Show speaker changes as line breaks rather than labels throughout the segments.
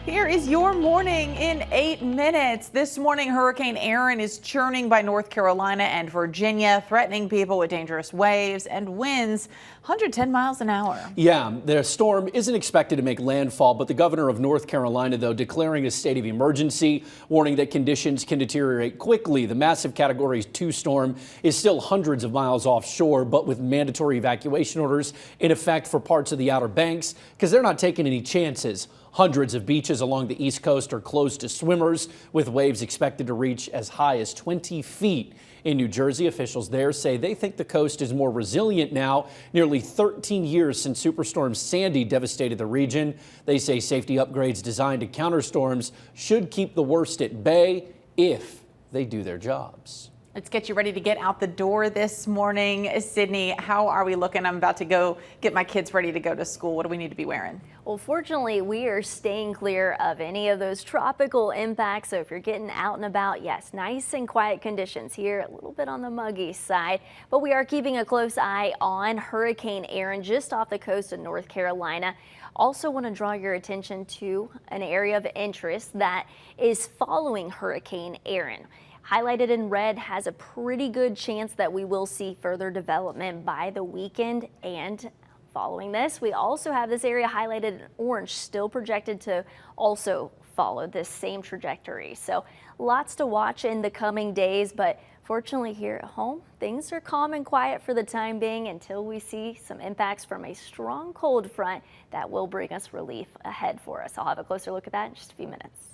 Here is your morning in 8 minutes. This morning, Hurricane Erin is churning by North Carolina and Virginia, threatening people with dangerous waves and winds 110 miles an hour.
Yeah, the storm isn't expected to make landfall, but the governor of North Carolina, though, declaring a state of emergency, warning that conditions can deteriorate quickly. The massive Category 2 storm is still hundreds of miles offshore, but with mandatory evacuation orders in effect for parts of the Outer Banks because they're not taking any chances. Hundreds of beaches along the East Coast are closed to swimmers, with waves expected to reach as high as 20 feet. In New Jersey, officials there say they think the coast is more resilient now, nearly 13 years since Superstorm Sandy devastated the region. They say safety upgrades designed to counter storms should keep the worst at bay if they do their jobs.
Let's get you ready to get out the door this morning. Sydney, how are we looking? I'm about to go get my kids ready to go to school. What do we need to be wearing?
Well, fortunately, we are staying clear of any of those tropical impacts. So if you're getting out and about, yes, nice and quiet conditions here, a little bit on the muggy side, but we are keeping a close eye on Hurricane Erin just off the coast of North Carolina. Also want to draw your attention to an area of interest that is following Hurricane Erin. Highlighted in red has a pretty good chance that we will see further development by the weekend. And following this, we also have this area highlighted in orange, still projected to also follow this same trajectory. So lots to watch in the coming days, but fortunately here at home, things are calm and quiet for the time being until we see some impacts from a strong cold front that will bring us relief ahead for us. I'll have a closer look at that in just a few minutes.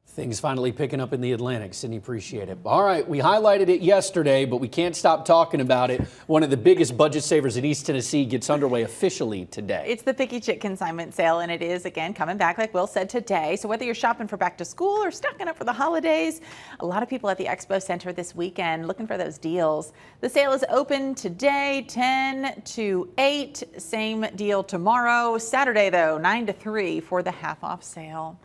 Things finally picking up in the Atlantic. Sydney, appreciate it. All right, we highlighted it yesterday, but we can't stop talking about it. One of the biggest budget savers in East Tennessee gets underway officially today.
It's the Picky Chick consignment sale, and it is, again, coming back, like Will said, today. So whether you're shopping for back to school or stocking up for the holidays, a lot of people at the Expo Center this weekend looking for those deals. The sale is open today, 10 to 8. Same deal tomorrow. Saturday, though, 9 to 3 for the half-off sale.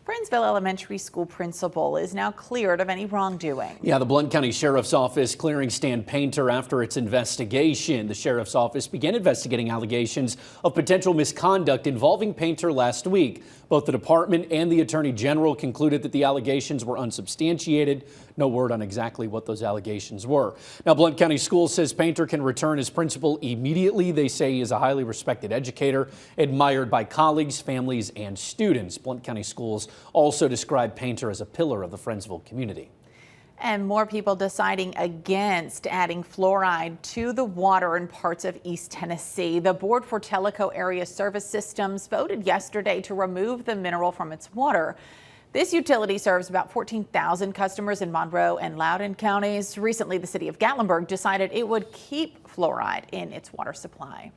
Friendsville Elementary School principal is now cleared of any wrongdoing.
Yeah, the Blount County Sheriff's Office clearing Stan Painter after its investigation. The Sheriff's Office began investigating allegations of potential misconduct involving Painter last week. Both the department and the Attorney General concluded that the allegations were unsubstantiated. No word on exactly what those allegations were. Now, Blount County Schools says Painter can return as principal immediately. They say he is a highly respected educator, admired by colleagues, families, and students. Blount County Schools also described Painter as a pillar of the Friendsville community.
And more people deciding against adding fluoride to the water in parts of East Tennessee. The Board for Tellico Area Service Systems voted yesterday to remove the mineral from its water. This utility serves about 14,000 customers in Monroe and Loudoun counties. Recently, the city of Gatlinburg decided it would keep fluoride in its water supply.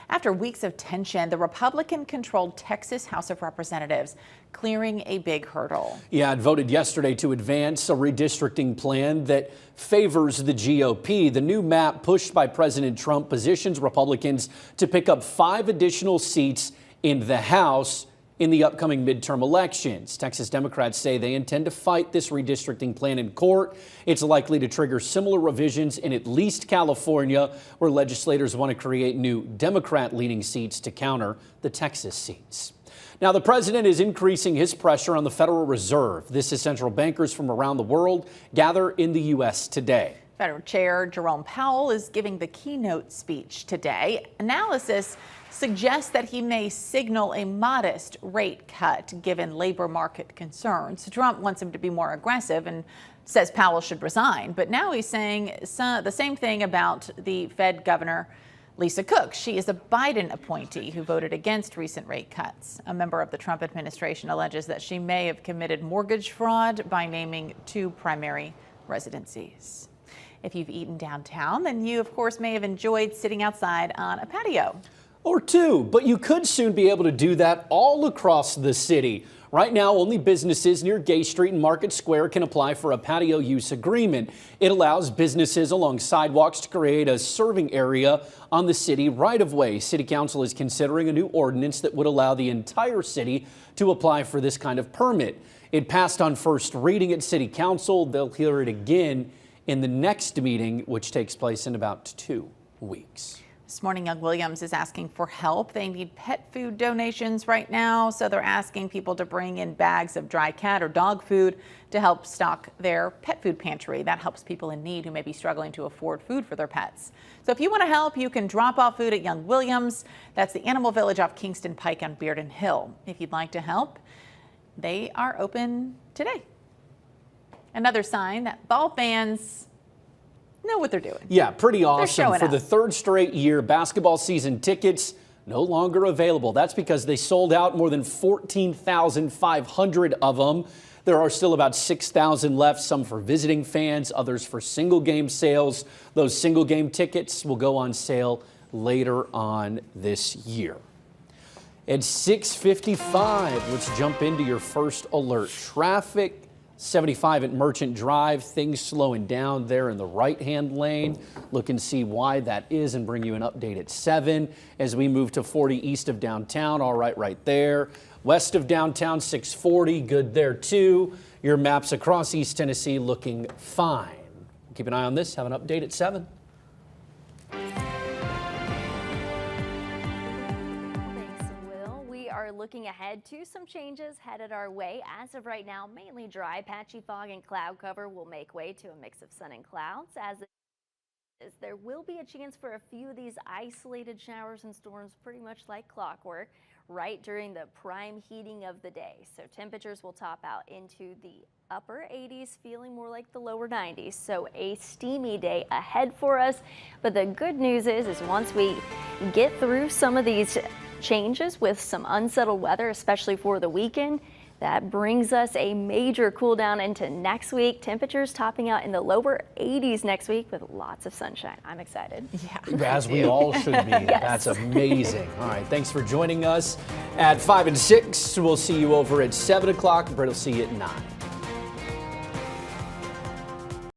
After weeks of tension, the Republican-controlled Texas House of Representatives clearing a big hurdle.
Yeah, it voted yesterday to advance a redistricting plan that favors the GOP. The new map pushed by President Trump positions Republicans to pick up 5 additional seats in the House in the upcoming midterm elections. Texas Democrats say they intend to fight this redistricting plan in court. It's likely to trigger similar revisions in at least California, where legislators want to create new Democrat-leaning seats to counter the Texas seats. Now, the president is increasing his pressure on the Federal Reserve. This is central bankers from around the world gather in the U.S. today.
Federal Chair Jerome Powell is giving the keynote speech today. Analysis suggests that he may signal a modest rate cut given labor market concerns. Trump wants him to be more aggressive and says Powell should resign. But now he's saying the same thing about the Fed Governor Lisa Cook. She is a Biden appointee who voted against recent rate cuts. A member of the Trump administration alleges that she may have committed mortgage fraud by naming 2 primary residencies. If you've eaten downtown, then you, of course, may have enjoyed sitting outside on a patio.
Or 2, but you could soon be able to do that all across the city. Right now, only businesses near Gay Street and Market Square can apply for a patio use agreement. It allows businesses along sidewalks to create a serving area on the city right-of-way. City Council is considering a new ordinance that would allow the entire city to apply for this kind of permit. It passed on first reading at City Council. They'll hear it again in the next meeting, which takes place in about 2 weeks.
This morning, Young Williams is asking for help. They need pet food donations right now, so they're asking people to bring in bags of dry cat or dog food to help stock their pet food pantry. That helps people in need who may be struggling to afford food for their pets. So if you want to help, you can drop off food at Young Williams. That's the Animal Village off Kingston Pike on Bearden Hill. If you'd like to help, they are open today. Another sign that ball fans know what they're doing.
Yeah, pretty awesome.
showing
For
up.
the third straight year, basketball season tickets no longer available. That's because they sold out more than 14,500 of them. There are still about 6,000 left, some for visiting fans, others for single game sales. Those single game tickets will go on sale later on this year. At 6:55, let's jump into your first alert. Traffic, 75 at Merchant Drive, things slowing down there in the right-hand lane. Look and see why that is and bring you an update at 7. As we move to 40 east of downtown, all right there. West of downtown, 640, good there too. Your maps across East Tennessee looking fine. Keep an eye on this, have an update at 7.
Looking ahead to some changes headed our way. As of right now, mainly dry, patchy fog and cloud cover will make way to a mix of sun and clouds. There will be a chance for a few of these isolated showers and storms, pretty much like clockwork, right during the prime heating of the day. So temperatures will top out into the upper 80s, feeling more like the lower 90s. So a steamy day ahead for us. But the good news is once we get through some of these changes with some unsettled weather, especially for the weekend, that brings us a major cool down into next week. Temperatures topping out in the lower 80s next week with lots of sunshine. I'm excited.
Yeah,
As we all should be.
Yes.
That's amazing. All right, thanks for joining us at 5 and 6. We'll see you over at 7 o'clock. Brett will see you at 9.